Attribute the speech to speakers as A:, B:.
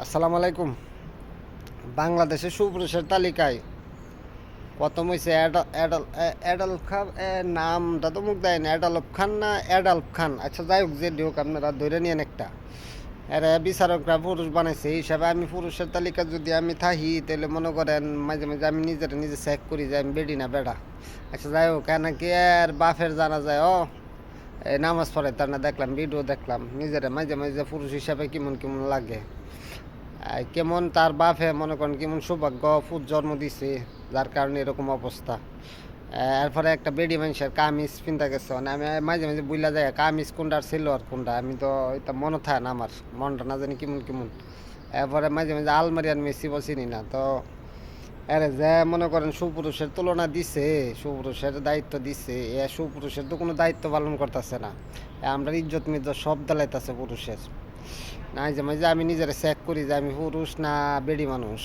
A: আসসালামু আলাইকুম। বাংলাদেশের সুপুরুষের তালিকায় প্রথম হয়েছে অ্যাডাল্ফ খান। নামটা তো মুখ দেয় না, অ্যাডাল্ফ খান না অ্যাডাল্ফ খান, আচ্ছা যাই হোক, যে হোক আপনারা ধরে নিয়েন একটা। এরা বিচারকরা পুরুষ বানাইছে, এই হিসাবে আমি পুরুষের তালিকা যদি আমি থাকি তাহলে মনে করেন মাঝে মাঝে আমি নিজে চেক করি যে আমি বেডি না বেড়া। আচ্ছা যাই হোক, কেন কি আর বাফের জানা যায় এই নামাজ পড়ে তার না, দেখলাম ভিডিও দেখলাম, নিজেরা মাঝে মাঝে পুরুষ হিসাবে কেমন কেমন লাগে। কেমন তার বাপে মনে করেন কেমন সৌভাগ্য ফুট জন্ম দিছে, যার কারণে এরকম অবস্থা। এরপরে একটা বেডি মানুষের কামিজ পিনতে গেছে, মানে আমি মাঝে মাঝে বুঝলা যায় কামিজ কোনটা ছিল আর কোনটা, আমি তো এটা মনে থাকে না, আমার মনটা না জানি কেমন কেমন। এরপরে মাঝে মাঝে আলমারি আর মেসি চিনি না তো। আরে যে মনে করেন সুপুরুষের তুলনা দিছে, সুপুরুষের দায়িত্ব দিছে, এ সুপুরুষের তো কোনো দায়িত্ব পালন করতেছে না। আমরা ইজ্জত মিজ্জত সব দালাইতেছে পুরুষের। মাঝে মাঝে আমি নিজের চেক করি যে আমি পুরুষ না বেডি মানুষ।